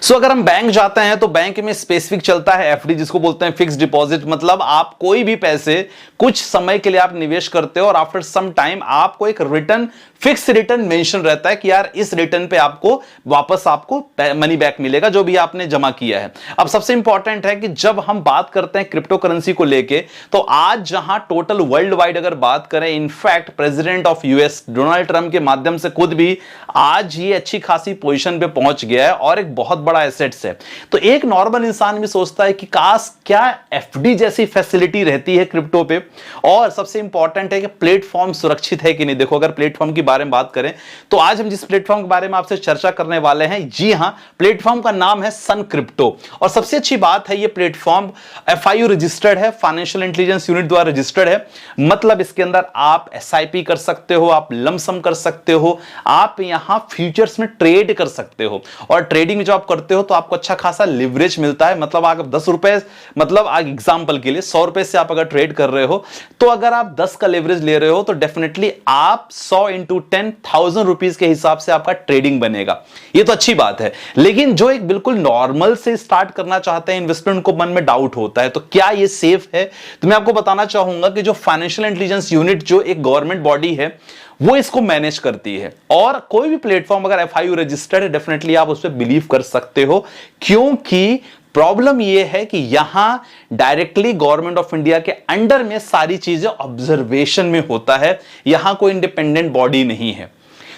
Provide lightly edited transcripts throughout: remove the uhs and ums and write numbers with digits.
सो अगर हम बैंक जाते हैं तो बैंक में स्पेसिफिक चलता है एफडी, जिसको बोलते हैं फिक्स डिपॉजिट। मतलब आप कोई भी पैसे कुछ समय के लिए आप निवेश करते हो और आफ्टर सम टाइम आपको एक रिटर्न, फिक्स रिटर्न मेंशन रहता है कि यार इस रिटर्न पे आपको वापस आपको मनी बैक मिलेगा जो भी आपने जमा किया है। अब सबसे इंपॉर्टेंट है कि जब हम बात करते हैं क्रिप्टो करेंसी को लेके, तो आज जहां टोटल वर्ल्ड वाइड अगर बात करें, in fact president of US Donald Trump के माध्यम से खुद भी आज ये अच्छी खासी पोजीशन पे पहुंच गया है और एक बहुत बड़ा एसेट्स है। तो एक नॉर्मल इंसान भी सोचता है कि काश क्या एफडी जैसी फैसिलिटी रहती है क्रिप्टो पे, और सबसे इंपॉर्टेंट है कि प्लेटफॉर्म सुरक्षित है कि नहीं। देखो, अगर प्लेटफॉर्म की बारे में बात करें तो आज हम जिस प्लेटफॉर्म के बारे में आपसे चर्चा करने वाले हैं, जी हां, प्लेटफॉर्म का नाम है सन क्रिप्टो। और सबसे अच्छी बात है, ये प्लेटफॉर्म एफआईयू रजिस्टर्ड है, फाइनेंशियल इंटेलिजेंस यूनिट द्वारा रजिस्टर्ड है। मतलब इसके अंदर आप एसआईपी कर सकते हो, आप लमसम कर सकते हो, आप यहां फ्यूचर्स में ट्रेड कर सकते हो। और ट्रेडिंग में जब आप करते हो तो आपको अच्छा खासा लिवरेज मिलता है। मतलब आप 10 रुपए, मतलब आज एग्जांपल के लिए 100 रुपए से आप अगर ट्रेड कर रहे हो, तो अगर आप 10 का लिवरेज ले रहे हो तो डेफिनेटली आप 100 इंटू 10,000 रुपीज के हिसाब से आपका ट्रेडिंग बनेगा। ये तो अच्छी बात है। लेकिन जो एक बिल्कुल नॉर्मल से स्टार्ट करना चाहते हैं इन्वेस्टमेंट, को मन में डाउट होता है तो क्या ये सेफ है, तो मैं आपको बताना चाहूंगा कि जो फाइनेंशियल इंटेलिजेंस यूनिट, जो एक गवर्नमेंट बॉडी है, वो इसको मैनेज करती है। और कोई भी प्लेटफॉर्म अगर एफआईयू रजिस्टर्ड है, डेफिनेटली आप उस पर बिलीव कर सकते हो, क्योंकि प्रॉब्लम यह है कि यहां डायरेक्टली गवर्नमेंट ऑफ इंडिया के अंडर में सारी चीजें ऑब्जर्वेशन में होता है, यहां कोई इंडिपेंडेंट बॉडी नहीं है।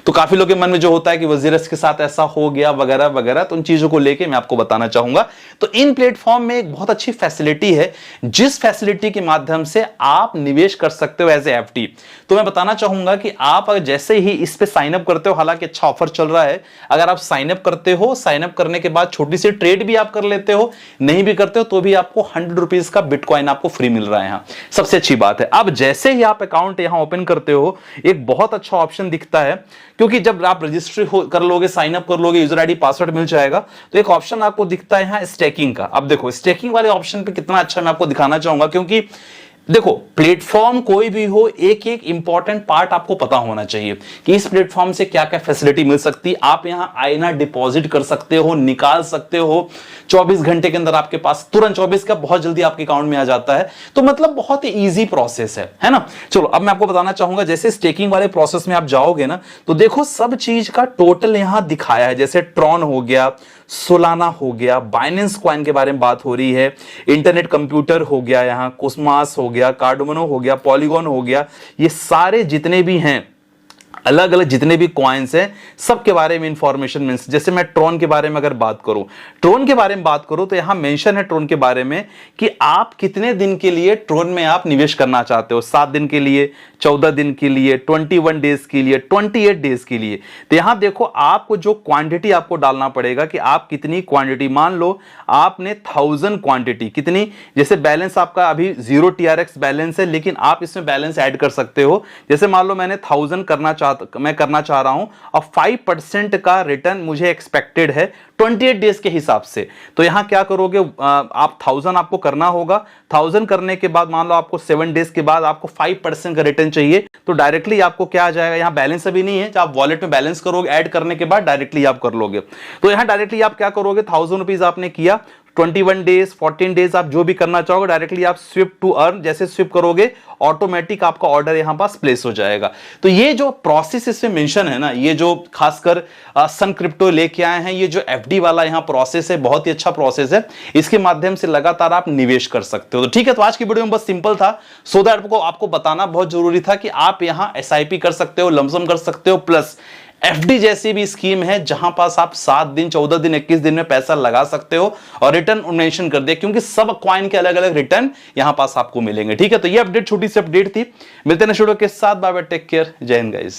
तो काफी लोगों के मन में जो होता है कि वजीरस के साथ ऐसा हो गया वगैरह वगैरह, तो उन चीजों को लेके मैं आपको बताना चाहूंगा। तो इन प्लेटफॉर्म में एक बहुत अच्छी फैसिलिटी है, जिस फैसिलिटी के माध्यम से आप निवेश कर सकते हो एज ए एफडी। तो मैं बताना चाहूंगा कि आप अगर जैसे ही इस पे साइन अप करते हो, हालांकि अच्छा ऑफर चल रहा है, अगर आप साइन अप करते हो, साइन अप करने के बाद छोटी सी ट्रेड भी आप कर लेते हो, नहीं भी करते हो तो भी आपको 100 रुपीज का बिटकॉइन आपको फ्री मिल रहा है यहाँ। सबसे अच्छी बात है, अब जैसे ही आप अकाउंट यहां ओपन करते हो, एक बहुत अच्छा ऑप्शन दिखता है, क्योंकि जब आप रजिस्ट्री कर लोगे, साइन अप कर लोगे, यूजर आईडी पासवर्ड मिल जाएगा, तो एक ऑप्शन आपको दिखता है यहां स्टेकिंग का। अब देखो स्टेकिंग वाले ऑप्शन पे कितना अच्छा मैं आपको दिखाना चाहूंगा, क्योंकि देखो प्लेटफॉर्म कोई भी हो, एक एक इंपॉर्टेंट पार्ट आपको पता होना चाहिए कि इस प्लेटफॉर्म से क्या क्या फैसिलिटी मिल सकती है। आप यहां आईना डिपॉजिट कर सकते हो, निकाल सकते हो 24 घंटे के अंदर, आपके पास तुरंत 24 का बहुत जल्दी आपके अकाउंट में आ जाता है। तो मतलब बहुत ही ईजी प्रोसेस है ना। चलो अब मैं आपको बताना चाहूंगा, जैसे स्टेकिंग वाले प्रोसेस में आप जाओगे ना, तो देखो सब चीज का टोटल यहां दिखाया है। जैसे ट्रॉन हो गया, सोलाना हो गया, बाइनेंस कॉइन के बारे में बात हो रही है, इंटरनेट कंप्यूटर हो गया, यहां कोस्मास हो गया, कार्डोमोनो हो गया, पॉलीगॉन हो गया, ये सारे जितने भी हैं अलग अलग जितने भी कॉइन्स हैं, सबके बारे में इंफॉर्मेशन मिल। जैसे मैं ट्रोन के बारे में अगर बात करूं, ट्रोन के बारे में बात करूं तो यहां मेंशन है ट्रोन के बारे में कि आप कितने दिन के लिए ट्रोन में आप निवेश करना चाहते हो। 7 दिन के लिए, 14 दिन के लिए, 21 डेज के लिए, 28 डेज के लिए। तो यहां देखो आपको जो क्वांटिटी आपको डालना पड़ेगा कि आप कितनी क्वांटिटी, मान लो आपने 1000 क्वांटिटी, कितनी, जैसे बैलेंस आपका अभी 0 TRX बैलेंस है, लेकिन आप इसमें बैलेंस ऐड कर सकते हो। जैसे मान लो मैंने 1000 मैं करना चाह रहा हूं और 5% का रिटर्न मुझे एक्सपेक्टेड है 28 डेज के हिसाब से। तो यहां क्या करोगे, आप 1000 आपको करना होगा। 1000 करने के बाद मान लो आपको 7 डेज के बाद आपको 5% का रिटर्न चाहिए, तो डायरेक्टली आपको क्या आ जाएगा, यहां बैलेंस अभी नहीं है, जब आप वॉलेट में बैलेंस करोगे, ऐड करने के बाद डायरेक्टली आप कर लोगे। तो यहां डायरेक्टली आप क्या करोगे, 1000 रुपीज आपने किया, 21 डेज, 14 डेज आप जो भी करना चाहोगे, डायरेक्टली आप स्विप टू अर्न, जैसे स्विप करोगे ऑटोमेटिक आपका ऑर्डर यहां पास प्लेस हो जाएगा। तो ये जो प्रोसेस इसमें मेंशन है ना, ये जो खासकर सन क्रिप्टो लेके आए हैं, ये जो एफडी वाला यहां प्रोसेस है, बहुत ही अच्छा प्रोसेस है। इसके माध्यम से लगातार आप निवेश कर सकते हो। तो ठीक है, तो आज की वीडियो में बस सिंपल था, सो दैट आपको बताना बहुत जरूरी था कि आप यहां एसआईपी कर सकते हो, लमसम कर सकते हो, प्लस एफडी जैसी भी स्कीम है जहां पास आप 7 दिन, 14 दिन, 21 दिन में पैसा लगा सकते हो, और रिटर्न मेंशन कर दिया, क्योंकि सब कॉइन के अलग अलग रिटर्न यहां पास आपको मिलेंगे। ठीक है, तो ये अपडेट छोटी सी अपडेट थी। मिलते हैं नेक्स्ट वीडियो के साथ, बाय बाय, टेक केयर, जय हिंद गाइस।